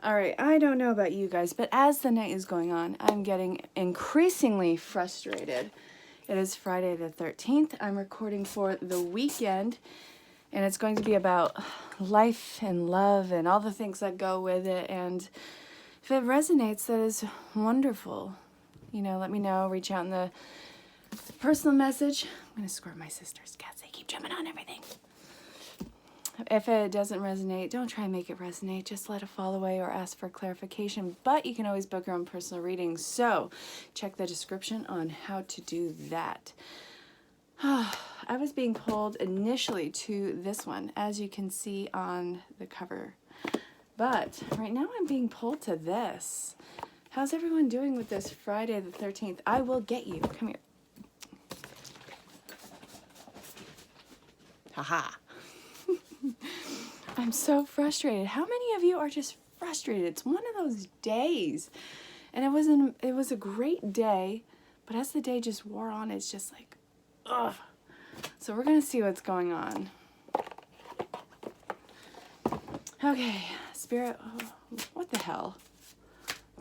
All right, I don't know about you guys, but as the night is going on, I'm getting increasingly frustrated. It is Friday the 13th. I'm recording for the weekend, and it's going to be about life and love and all the things that go with it. And if it resonates, that is wonderful. You know, let me know. Reach out in the personal message. I'm going to squirt my sister's cats. They keep jumping on everything. If it doesn't resonate, don't try and make it resonate. Just let it fall away or ask for clarification. But you can always book your own personal reading. So check the description on how to do that. I was being pulled initially to this one, as you can see on the cover. But right now I'm being pulled to this. How's everyone doing with this Friday the 13th? I will get you. Come here. Haha. I'm so frustrated. How many of you are just frustrated? It's one of those days. And it was a great day, but as the day just wore on, it's just like, ugh. So we're going to see what's going on. Okay, Spirit, what the hell?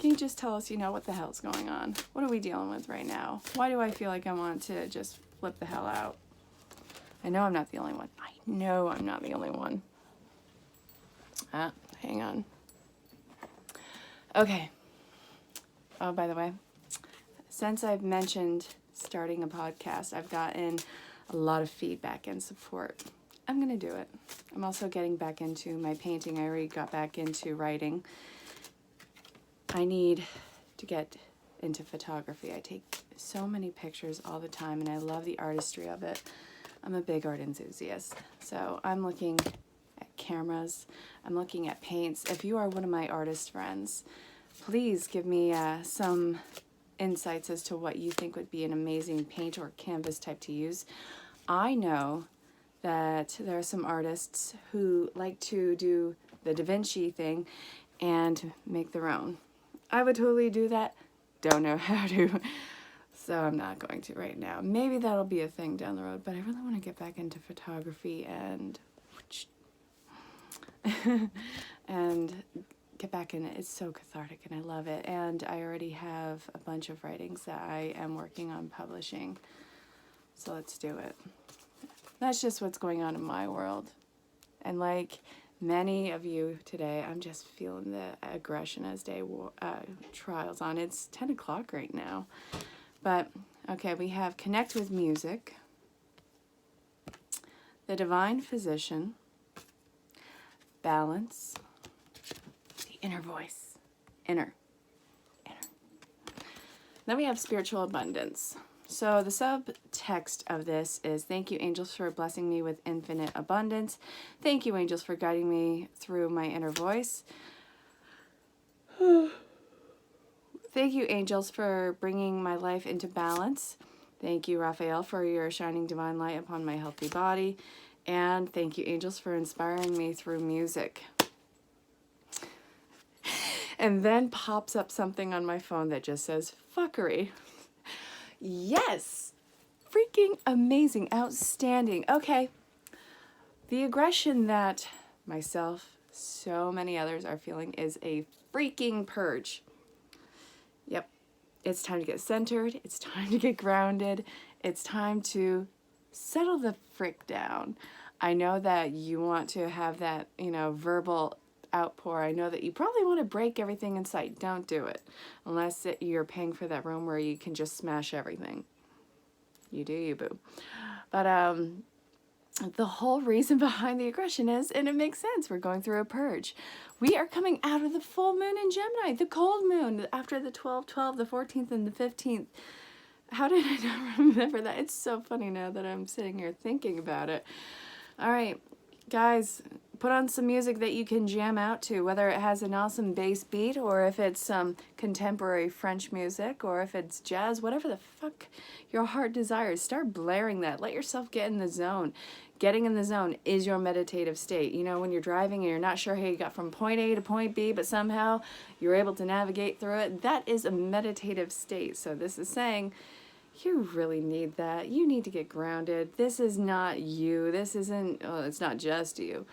Can you just tell us, what the hell's going on? What are we dealing with right now? Why do I feel like I want to just flip the hell out? I know I'm not the only one. I know I'm not the only one. Hang on. Okay. Oh, by the way, since I've mentioned starting a podcast, I've gotten a lot of feedback and support. I'm going to do it. I'm also getting back into my painting. I already got back into writing. I need to get into photography. I take so many pictures all the time, and I love the artistry of it. I'm a big art enthusiast. So I'm looking at cameras. I'm looking at paints. If you are one of my artist friends, please give me some insights as to what you think would be an amazing paint or canvas type to use. I know that there are some artists who like to do the Da Vinci thing and make their own. I would totally do that. Don't know how to. So I'm not going to right now. Maybe that'll be a thing down the road, but I really want to get back into photography and and get back in it. It's so cathartic and I love it. And I already have a bunch of writings that I am working on publishing. So let's do it. That's just what's going on in my world. And like many of you today, I'm just feeling the aggression as day trials on. It's 10 o'clock right now. But, okay, we have Connect with Music, The Divine Physician, Balance, the Inner Voice, Inner. Then we have Spiritual Abundance. So the subtext of this is, thank you, angels, for blessing me with infinite abundance. Thank you, angels, for guiding me through my inner voice. Thank you, angels, for bringing my life into balance. Thank you, Raphael, for your shining divine light upon my healthy body. And thank you, angels, for inspiring me through music. And then pops up something on my phone that just says, fuckery. Yes! Freaking amazing, outstanding. Okay. The aggression that myself, so many others are feeling is a freaking purge. Yep, it's time to get centered, it's time to get grounded, it's time to settle the frick down. I know that you want to have that, verbal outpour. I know that you probably want to break everything in sight. Don't do it. Unless you're paying for that room where you can just smash everything. You do you, boo. But the whole reason behind the aggression is, and it makes sense, we're going through a purge. We are coming out of the full moon in Gemini, the cold moon, after the 12/12, the 14th, and the 15th. How did I not remember that? It's so funny now that I'm sitting here thinking about it. All right, guys, put on some music that you can jam out to, whether it has an awesome bass beat or if it's some contemporary French music or if it's jazz, whatever the fuck your heart desires. Start blaring that. Let yourself get in the zone. Getting in the zone is your meditative state. When you're driving and you're not sure how you got from point A to point B, but somehow you're able to navigate through it, that is a meditative state. So this is saying, you really need that. You need to get grounded. This is not you. This isn't, it's not just you.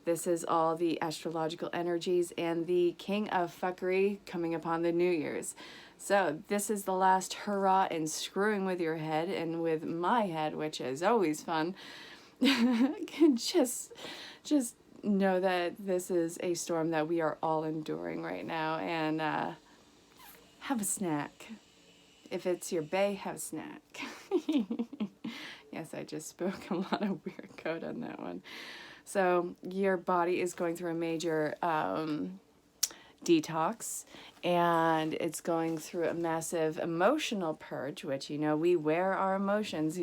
This is all the astrological energies and the king of fuckery coming upon the New Year's. So this is the last hurrah in screwing with your head and with my head, which is always fun. just know that this is a storm that we are all enduring right now, and have a snack. If it's your bae, have a snack. Yes, I just spoke a lot of weird code on that one. So your body is going through a major detox, and it's going through a massive emotional purge, which, you know, we wear our emotions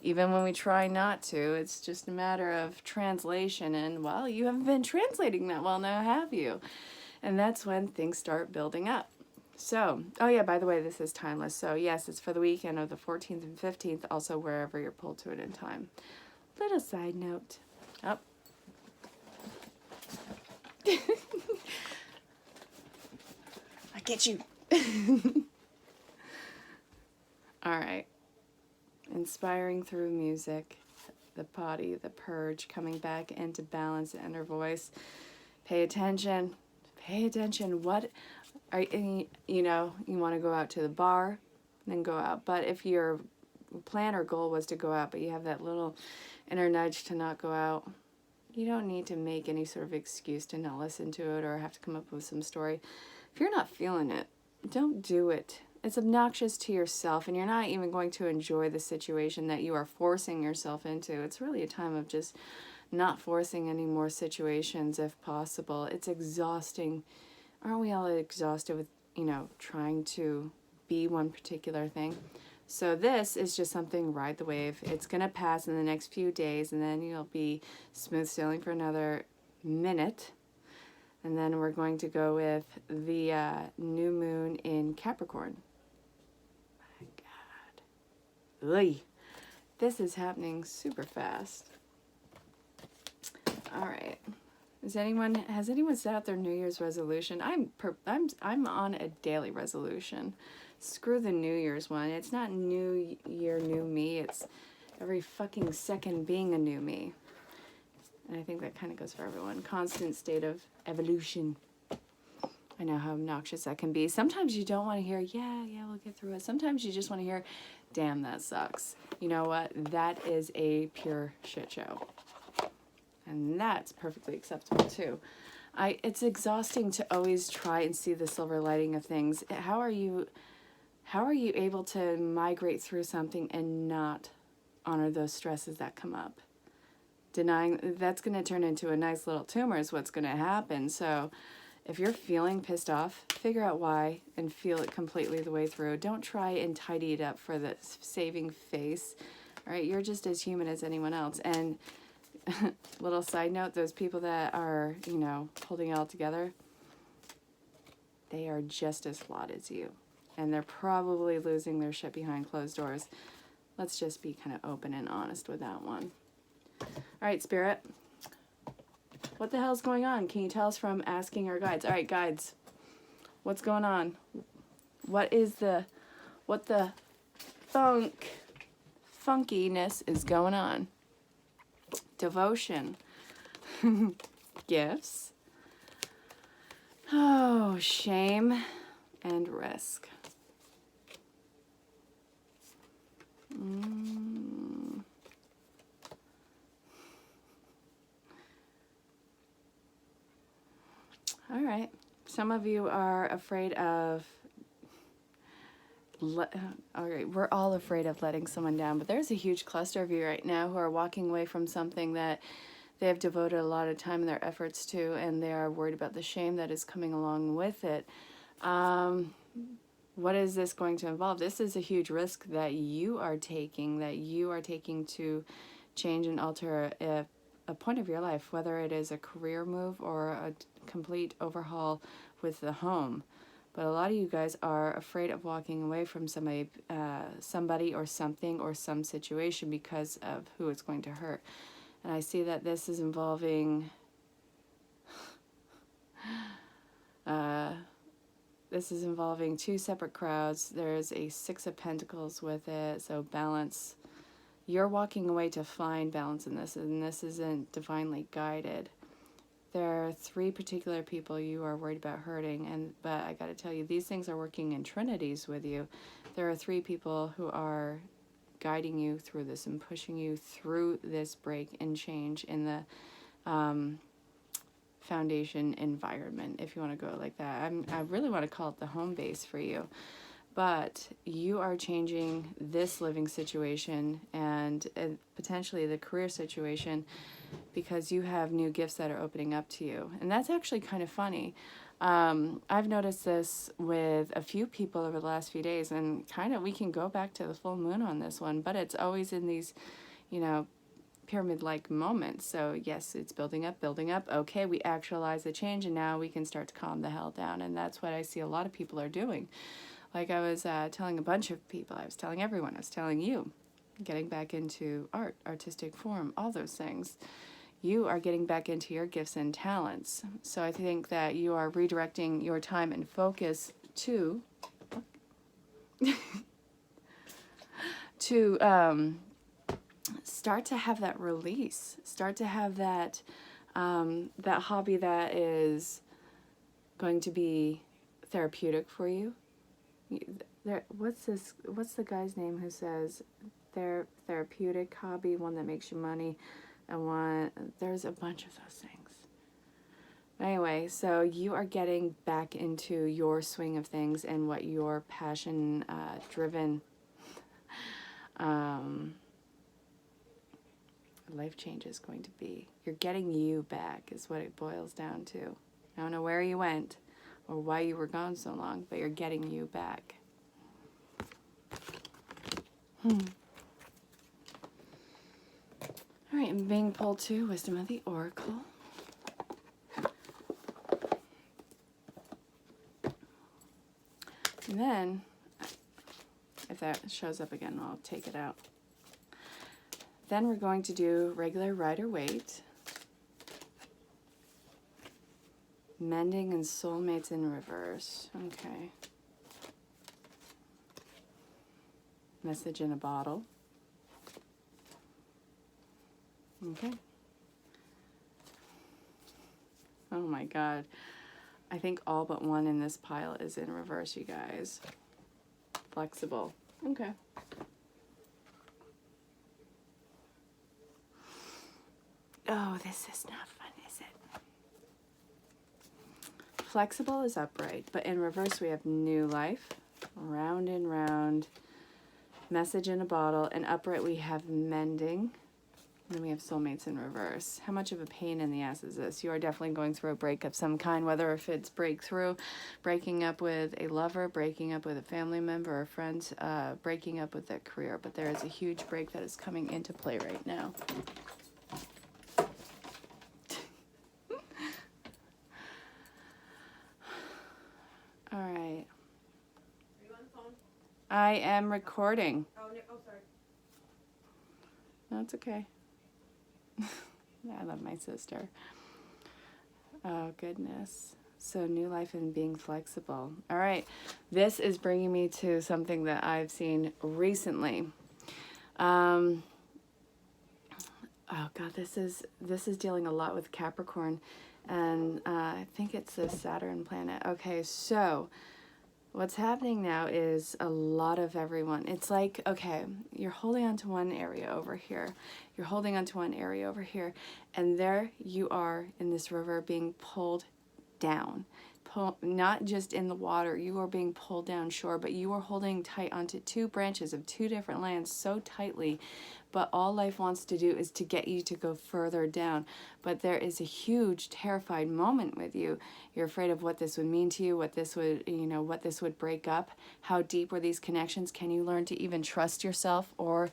even when we try not to. It's just a matter of translation, and, well, you haven't been translating that well now, have you? And that's when things start building up. So, oh yeah, by the way, this is timeless. So yes, it's for the weekend of the 14th and 15th, also wherever you're pulled to it in time. Little side note. Oh. I get you. All right. Inspiring through music, the body, the purge, coming back into balance, the inner voice. Pay attention. Pay attention. What are you know, you want to go out to the bar, then go out. But if your plan or goal was to go out, but you have that little inner nudge to not go out, you don't need to make any sort of excuse to not listen to it or have to come up with some story. If you're not feeling it, don't do it. It's obnoxious to yourself, and you're not even going to enjoy the situation that you are forcing yourself into. It's really a time of just not forcing any more situations if possible. It's exhausting. Aren't we all exhausted with, you know, trying to be one particular thing? So this is just something, ride the wave. It's going to pass in the next few days, and then you'll be smooth sailing for another minute. And then we're going to go with the new moon in Capricorn. My God. Ugh. This is happening super fast. All right. Has anyone set out their New Year's resolution? I'm on a daily resolution. Screw the New Year's one. It's not New Year, new me. It's every fucking second being a new me. And I think that kind of goes for everyone. Constant state of evolution. I know how obnoxious that can be. Sometimes you don't want to hear, yeah, we'll get through it. Sometimes you just want to hear, damn, that sucks. You know what? That is a pure shit show. And that's perfectly acceptable too. It's exhausting to always try and see the silver lining of things. How are you able to migrate through something and not honor those stresses that come up? Denying, that's going to turn into a nice little tumor is what's going to happen. So if you're feeling pissed off, figure out why and feel it completely the way through. Don't try and tidy it up for the saving face. All right, you're just as human as anyone else. And little side note, those people that are, you know, holding it all together, they are just as flawed as you. And they're probably losing their shit behind closed doors. Let's just be kind of open and honest with that one. All right, Spirit. What the hell's going on? Can you tell us from asking our guides? All right, guides. What's going on? What the funkiness is going on? Devotion. Gifts. Oh, shame and risk. All right. Some of you are afraid of... all right, we're all afraid of letting someone down, but there's a huge cluster of you right now who are walking away from something that they have devoted a lot of time and their efforts to, and they are worried about the shame that is coming along with it. What is this going to involve? This is a huge risk that you are taking to change and alter a point of your life, whether it is a career move or a complete overhaul with the home. But a lot of you guys are afraid of walking away from somebody or something or some situation because of who it's going to hurt. And I see that this is involving two separate crowds. There's a Six of Pentacles with it, so balance. You're walking away to find balance in this, and this isn't divinely guided. there are 3 particular people you are worried about hurting, but I got to tell you, these things are working in trinities with you. There are 3 people who are guiding you through this and pushing you through this break and change in the foundation environment, if you want to go like that. I really want to call it the home base for you. But you are changing this living situation and potentially the career situation because you have new gifts that are opening up to you. And that's actually kind of funny. I've noticed this with a few people over the last few days, and kind of we can go back to the full moon on this one, but it's always in these, pyramid-like moments. So yes, it's building up. Okay, we actualize the change, and now we can start to calm the hell down. And that's what I see a lot of people are doing. Like I was telling a bunch of people, I was telling everyone, I was telling you, getting back into art, artistic form, all those things. You are getting back into your gifts and talents. So I think that you are redirecting your time and focus to start to have that release, start to have that that hobby that is going to be therapeutic for you. What's the guy's name who says therapeutic hobby, one that makes you money, and one, there's a bunch of those things. Anyway, so you are getting back into your swing of things and what your passion driven life change is going to be. You're getting you back is what it boils down to. I don't know where you went or why you were gone so long, but you're getting you back. All right, and being pulled to Wisdom of the Oracle. And then, if that shows up again, I'll take it out. Then we're going to do regular Rider-Waite, mending and soulmates in reverse. Okay. Message in a bottle. Okay. Oh my God. I think all but one in this pile is in reverse, you guys. Flexible. Okay. Oh, this is not fun, is it? Flexible is upright, but in reverse we have new life, round and round, message in a bottle, and upright we have mending, and then we have soulmates in reverse. How much of a pain in the ass is this? You are definitely going through a break of some kind, whether if it's breakthrough, breaking up with a lover, breaking up with a family member or friend, breaking up with a career, but there is a huge break that is coming into play right now. All right. Are you on the phone? I am recording. Oh, no, oh, sorry. That's okay. I love my sister. Oh, goodness. So new life and being flexible. All right. This is bringing me to something that I've seen recently. Oh, God, this is dealing a lot with Capricorn. And I think it's the Saturn planet. Okay, so what's happening now is a lot of everyone. It's like, okay, you're holding on to one area over here. You're holding on to one area over here. And there you are in this river being pulled down. Not just in the water, you are being pulled down shore, but you are holding tight onto 2 branches of 2 different lands so tightly. But all life wants to do is to get you to go further down. But there is a huge, terrified moment with you. You're afraid of what this would mean to you, what this would, what this would break up. How deep were these connections? Can you learn to even trust yourself? Or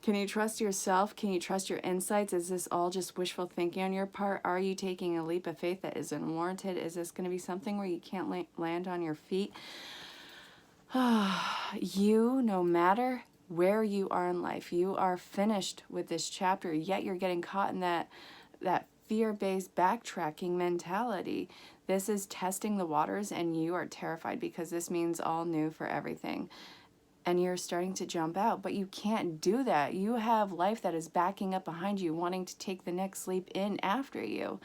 can you trust yourself? Can you trust your insights? Is this all just wishful thinking on your part? Are you taking a leap of faith that is unwarranted? Is this going to be something where you can't land on your feet? You, no matter where you are in life, you are finished with this chapter, yet you're getting caught in that fear-based backtracking mentality. This is testing the waters, and you are terrified because this means all new for everything. and you're starting to jump out, but you can't do that. You have life that is backing up behind you, wanting to take the next leap in after you.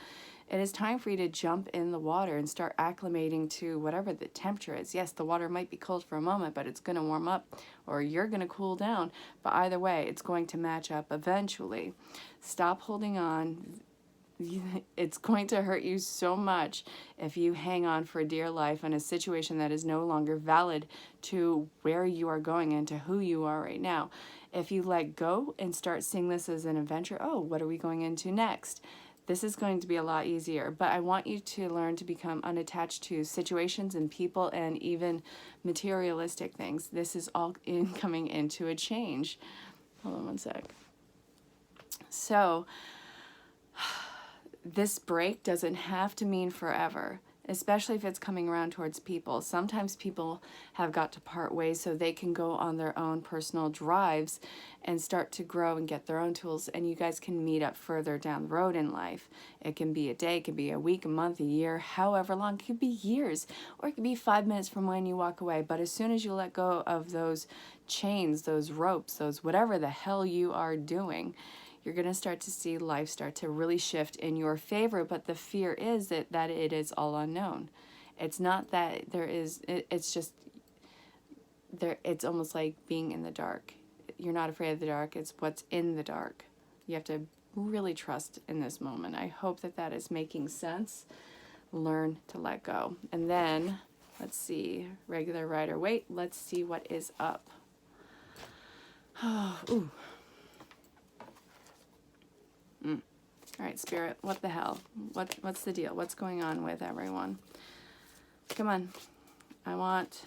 It is time for you to jump in the water and start acclimating to whatever the temperature is. Yes, the water might be cold for a moment, but it's going to warm up, or you're going to cool down. But either way, it's going to match up eventually. Stop holding on. It's going to hurt you so much if you hang on for dear life in a situation that is no longer valid to where you are going and to who you are right now. If you let go and start seeing this as an adventure, oh, what are we going into next? This is going to be a lot easier, but I want you to learn to become unattached to situations and people and even materialistic things. This is all coming into a change. Hold on one sec. So, this break doesn't have to mean forever, especially if it's coming around towards people. Sometimes people have got to part ways so they can go on their own personal drives and start to grow and get their own tools, and you guys can meet up further down the road in life. It can be a day, it can be a week, a month, a year, however long. It could be years, or it could be 5 minutes from when you walk away. But as soon as you let go of those chains, those ropes, those whatever the hell you are doing, you're going to start to see life start to really shift in your favor. But the fear is that it is all unknown. It's not that there is, it's just, there. It's almost like being in the dark. You're not afraid of the dark. It's what's in the dark. You have to really trust in this moment. I hope that is making sense. Learn to let go. And then, let's see, regular rider weight. Let's see what is up. Oh, ooh. All right, Spirit, what the hell? What's the deal? What's going on with everyone? Come on. I want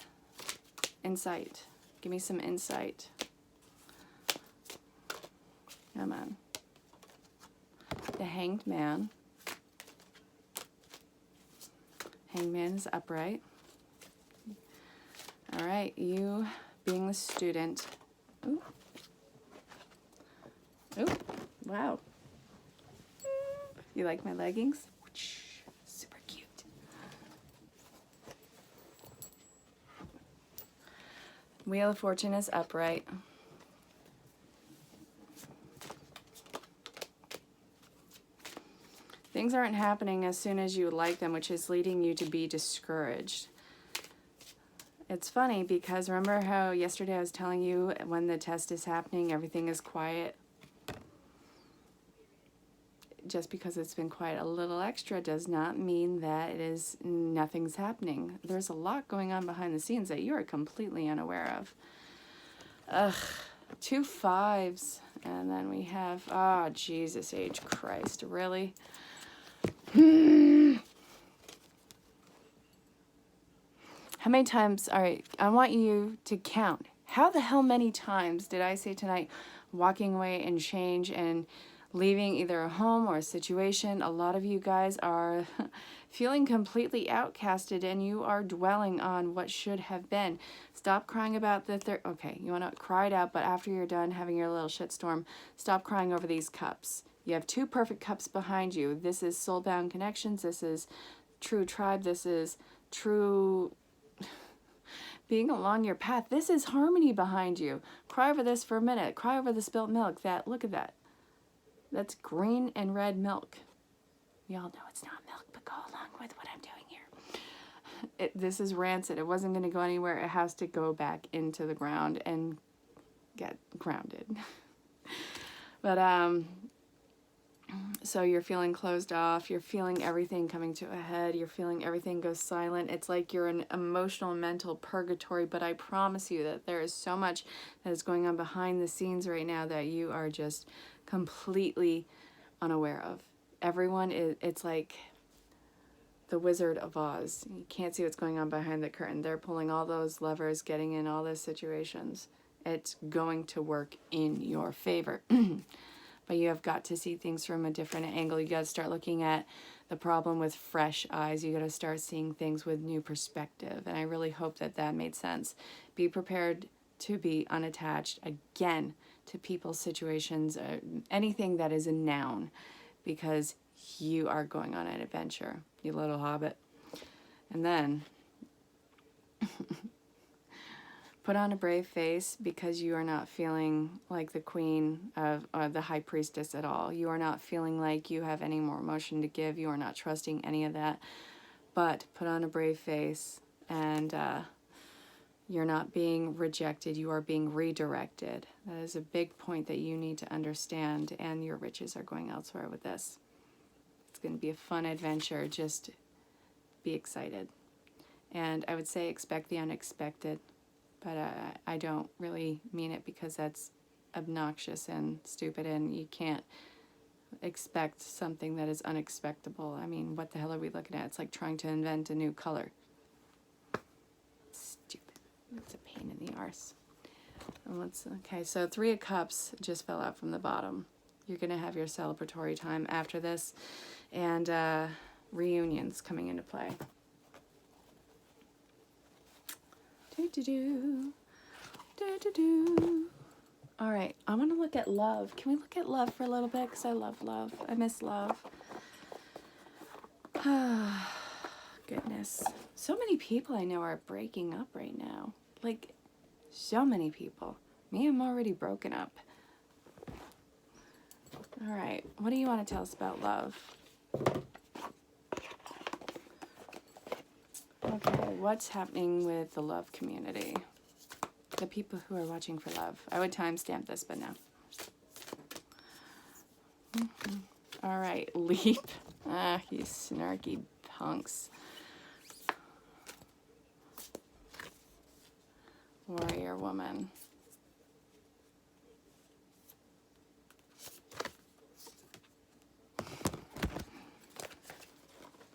insight. Give me some insight. Come on. The Hanged Man. Hanged Man is upright. All right, you being the student. Ooh. Ooh, wow. You like my leggings? Super cute. Wheel of Fortune is upright. Things aren't happening as soon as you would like them, which is leading you to be discouraged. It's funny because remember how yesterday I was telling you when the test is happening, everything is quiet? Just because it's been quiet a little extra does not mean that nothing's happening. There's a lot going on behind the scenes that you are completely unaware of. Ugh, 2 5s, and then we have, oh, Jesus H. Christ, really? How many times, all right, I want you to count. How the hell many times did I say tonight, walking away and change and leaving either a home or a situation? A lot of you guys are feeling completely outcasted and you are dwelling on what should have been. Stop crying about the okay, you want to cry it out, but after you're done having your little shitstorm, stop crying over these cups. You have 2 perfect cups behind you. This is soulbound connections. This is true tribe. This is true being along your path. This is harmony behind you. Cry over this for a minute. Cry over the spilt milk. Look at that. That's green and red milk. We all know it's not milk, but go along with what I'm doing here. This is rancid. It wasn't going to go anywhere. It has to go back into the ground and get grounded. But, so you're feeling closed off. You're feeling everything coming to a head. You're feeling everything go silent. It's like you're in emotional, mental purgatory, but I promise you that there is so much that is going on behind the scenes right now that you are just completely unaware of. Everyone is, it's like the Wizard of Oz. You can't see what's going on behind the curtain. They're pulling all those levers, getting in all those situations. It's going to work in your favor. But you have got to see things from a different angle. You got to start looking at the problem with fresh eyes. You got to start seeing things with new perspective. And I really hope that made sense. Be prepared to be unattached again to people's situations, anything that is a noun, because you are going on an adventure, you little hobbit. And then Put on a brave face because you are not feeling like the queen of the high priestess at all. You are not feeling like you have any more emotion to give. You are not trusting any of that. But put on a brave face, and you're not being rejected. You are being redirected. That is a big point that you need to understand, and your riches are going elsewhere with this. It's going to be a fun adventure. Just be excited. And I would say expect the unexpected. But I don't really mean it because that's obnoxious and stupid, and you can't expect something that is unexpectable. I mean, what the hell are we looking at? It's like trying to invent a new color. Stupid. It's a pain in the arse. And okay, so 3 of Cups just fell out from the bottom. You're going to have your celebratory time after this, and reunions coming into play. All right, I want to look at love. Can we look at love for a little bit? Because I love love. I miss love. Goodness. So many people I know are breaking up right now. Like, so many people. Me, I'm already broken up. All right, what do you want to tell us about love? Okay, what's happening with the love community? The people who are watching for love. I would timestamp this, but no. All right, leap. Ah, you snarky punks. Warrior woman.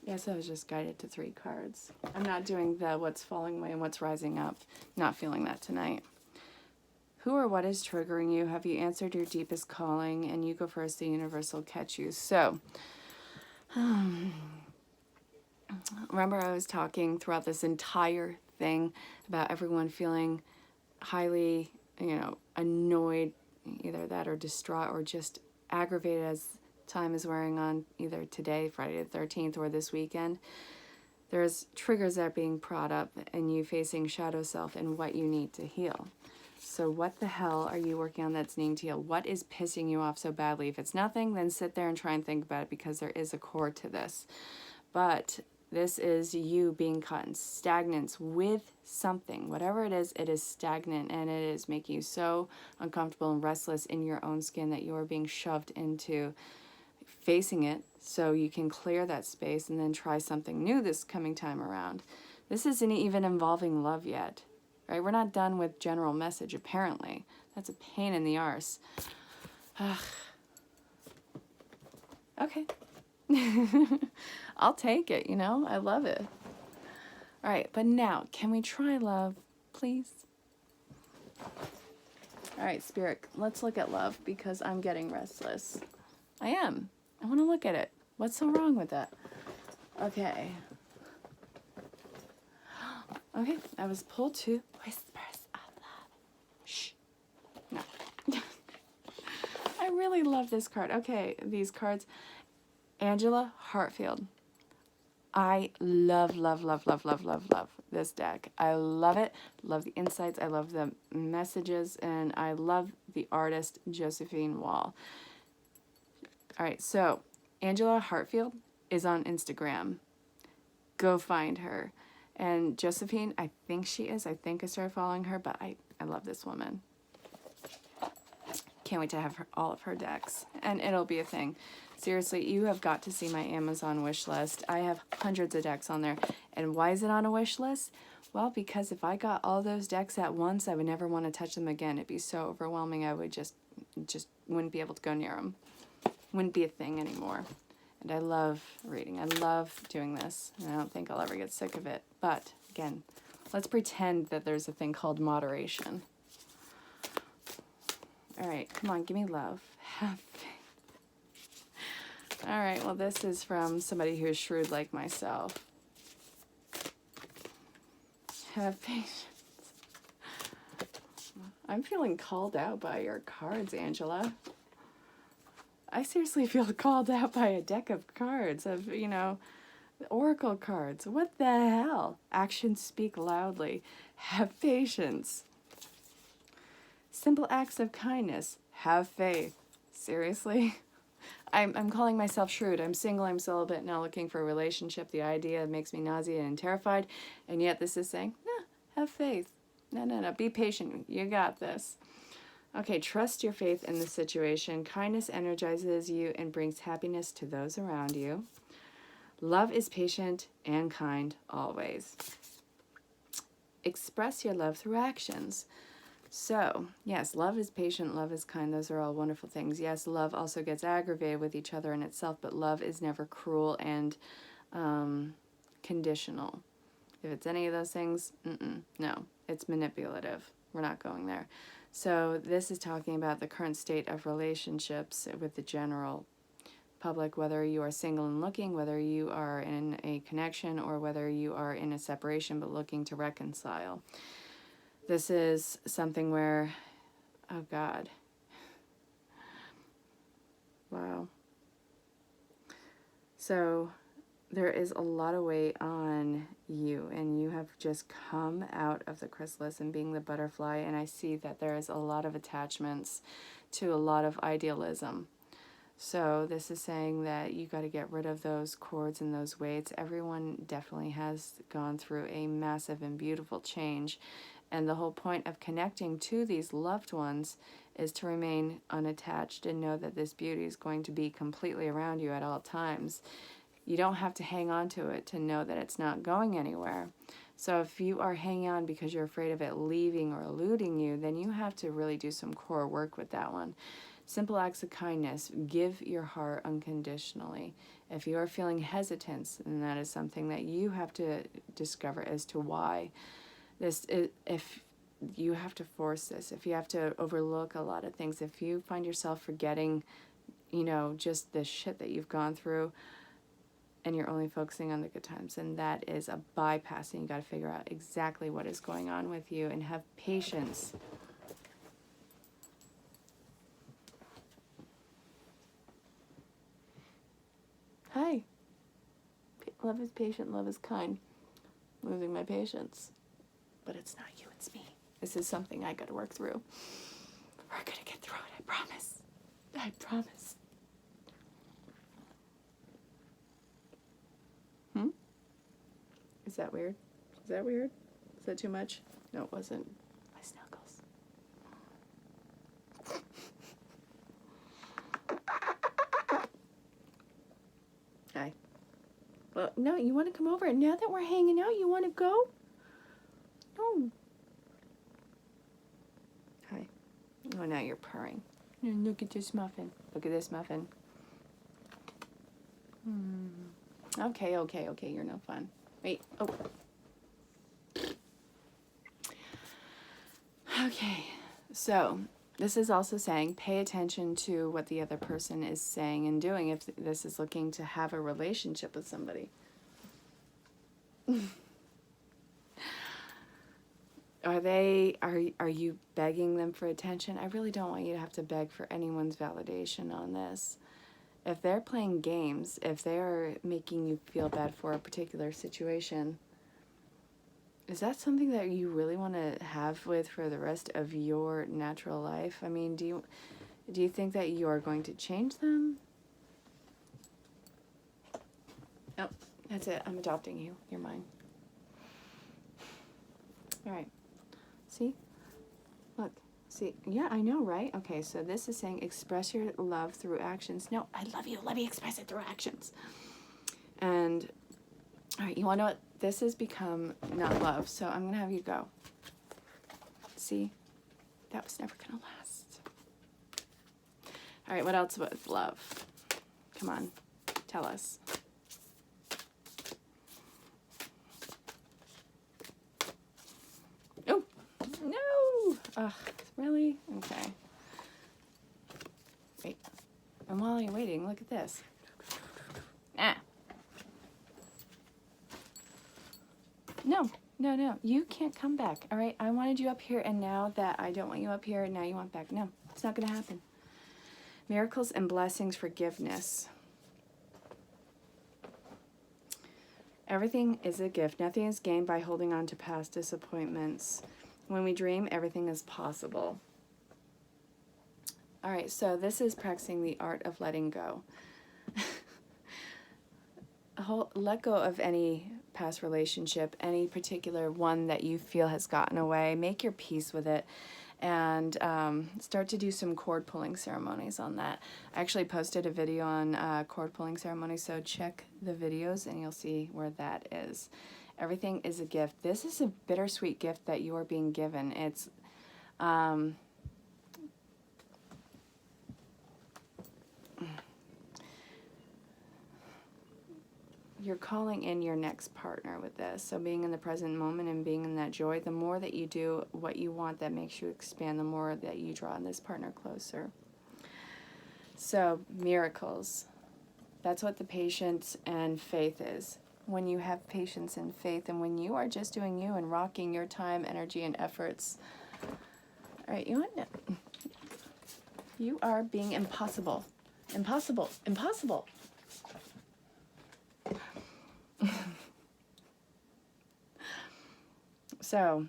Yes, I was just guided to 3 cards. I'm not doing the what's falling away and what's rising up. Not feeling that tonight. Who or what is triggering you? Have you answered your deepest calling? And you go first, the universe will catch you. So, remember I was talking throughout this entire thing about everyone feeling highly, annoyed, either that or distraught or just aggravated as time is wearing on, either today, Friday the 13th, or this weekend. There's triggers that are being brought up and you facing shadow self and what you need to heal. So what the hell are you working on that's needing to heal? What is pissing you off so badly? If it's nothing, then sit there and try and think about it, because there is a core to this. But this is you being caught in stagnance with something. Whatever it is stagnant, and it is making you so uncomfortable and restless in your own skin that you are being shoved into facing it so you can clear that space and then try something new this coming time around. This isn't even involving love yet, right? We're not done with general message, apparently. That's a pain in the arse. Ugh. Okay. I'll take it, I love it. All right, but now, can we try love, please? All right, Spirit, let's look at love, because I'm getting restless. I am. I want to look at it. What's so wrong with that? Okay. Okay, I was pulled to Whispers of Love. Shh. No. I really love this card. Okay, these cards. Angela Hartfield. I love this deck. I love it. Love the insights. I love the messages. And I love the artist, Josephine Wall. All right, so Angela Hartfield is on Instagram. Go find her. And Josephine, I think she is. I think I started following her, but I love this woman. Can't wait to have all of her decks. And it'll be a thing. Seriously, you have got to see my Amazon wish list. I have hundreds of decks on there. And why is it on a wish list? Well, because if I got all those decks at once, I would never want to touch them again. It'd be so overwhelming. I would just wouldn't be able to go near them. Wouldn't be a thing anymore. And I love reading. I love doing this. And I don't think I'll ever get sick of it. But, again, let's pretend that there's a thing called moderation. All right, come on, give me love. Have faith. All right, well, this is from somebody who's shrewd like myself. Have patience. I'm feeling called out by your cards, Angela. I seriously feel called out by a deck of cards, of, oracle cards. What the hell? Actions speak loudly. Have patience. Simple acts of kindness. Have faith. Seriously? I'm calling myself shrewd. I'm single, I'm celibate, now looking for a relationship. The idea makes me nauseated and terrified. And yet this is saying, no, have faith. No. Be patient. You got this. Okay, trust your faith in the situation. Kindness energizes you and brings happiness to those around you. Love is patient and kind always. Express your love through actions. So, yes, love is patient, love is kind. Those are all wonderful things. Yes, love also gets aggravated with each other in itself, but love is never cruel and conditional. If it's any of those things, no, it's manipulative. We're not going there. So this is talking about the current state of relationships with the general public, whether you are single and looking, whether you are in a connection, or whether you are in a separation but looking to reconcile. This is something where, oh God, wow. So there is a lot of weight on you, and you have just come out of the chrysalis and being the butterfly, and I see that there is a lot of attachments to a lot of idealism. So this is saying that you got to get rid of those cords and those weights. Everyone definitely has gone through a massive and beautiful change, and the whole point of connecting to these loved ones is to remain unattached and know that this beauty is going to be completely around you at all times. You don't have to hang on to it to know that it's not going anywhere. So if you are hanging on because you're afraid of it leaving or eluding you, then you have to really do some core work with that one. Simple acts of kindness. Give your heart unconditionally. If you are feeling hesitance, then that is something that you have to discover as to why. This is, if you have to force this, if you have to overlook a lot of things, if you find yourself forgetting, just the shit that you've gone through, and you're only focusing on the good times, and that is a bypass, and you got to figure out exactly what is going on with you and have patience. Hi. Love is patient, love is kind. Losing my patience. But it's not you, it's me. This is something I got to work through. We're going to get through it, I promise. I promise. Is that weird? Is that weird? Is that too much? No, it wasn't. My snuggles. Hi. Well, no, you want to come over? Now that we're hanging out, you want to go? No. Hi. Oh, now you're purring. Look at this muffin. Look at this muffin. Okay, you're no fun. Wait, oh. Okay, so this is also saying pay attention to what the other person is saying and doing if this is looking to have a relationship with somebody. Are you begging them for attention? I really don't want you to have to beg for anyone's validation on this. If they're playing games, if they're making you feel bad for a particular situation, is that something that you really want to have with for the rest of your natural life? I mean, do you think that you are going to change them? Oh, that's it. I'm adopting you. You're mine. All right. See? Look. See? Yeah, I know, right? Okay, so this is saying express your love through actions. No, I love you. Let me express it through actions. And, all right, you want to know what? This has become not love, so I'm going to have you go. See? That was never going to last. All right, what else with love? Come on. Tell us. Oh, no. Ugh, really? Okay. Wait. And while you're waiting, look at this. Ah. No. You can't come back, all right? I wanted you up here, and now that I don't want you up here, now you want back. No, it's not going to happen. Miracles and blessings, forgiveness. Everything is a gift. Nothing is gained by holding on to past disappointments. When we dream, everything is possible. All right, so this is practicing the art of letting go. Let go of any past relationship, any particular one that you feel has gotten away. Make your peace with it, and start to do some cord pulling ceremonies on that. I actually posted a video on cord pulling ceremonies, so check the videos and you'll see where that is. Everything is a gift. This is a bittersweet gift that you are being given. It's you're calling in your next partner with this. So being in the present moment and being in that joy, the more that you do what you want, that makes you expand, the more that you draw this partner closer. So miracles, that's what the patience and faith is. When you have patience and faith, and when you are just doing you and rocking your time, energy, and efforts. All right, you are being impossible. Impossible. Impossible. So,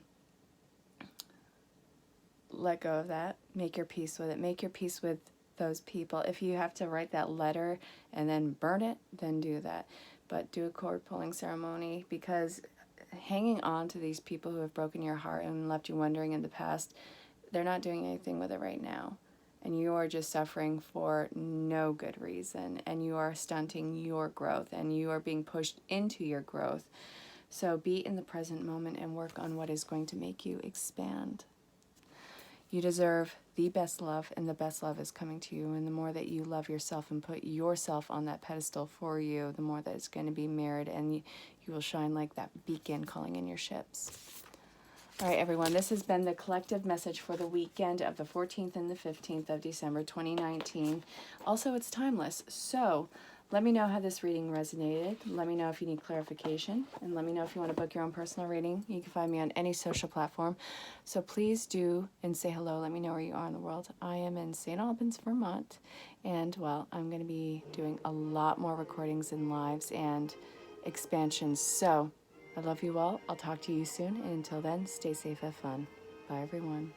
let go of that. Make your peace with it. Make your peace with those people. If you have to write that letter and then burn it, then do that. But do a cord pulling ceremony, because hanging on to these people who have broken your heart and left you wondering in the past, they're not doing anything with it right now. And you are just suffering for no good reason. And you are stunting your growth, and you are being pushed into your growth. So be in the present moment and work on what is going to make you expand. You deserve the best love, and the best love is coming to you. And the more that you love yourself and put yourself on that pedestal for you, the more that it's going to be mirrored, and you will shine like that beacon calling in your ships. All right, everyone, this has been the collective message for the weekend of the 14th and the 15th of December 2019. Also, it's timeless. So let me know how this reading resonated. Let me know if you need clarification, and let me know if you want to book your own personal reading. You can find me on any social platform. So please do and say hello. Let me know where you are in the world. I am in St. Albans, Vermont, and well, I'm going to be doing a lot more recordings and lives and expansions. So I love you all. I'll talk to you soon, and until then, stay safe, have fun. Bye, everyone.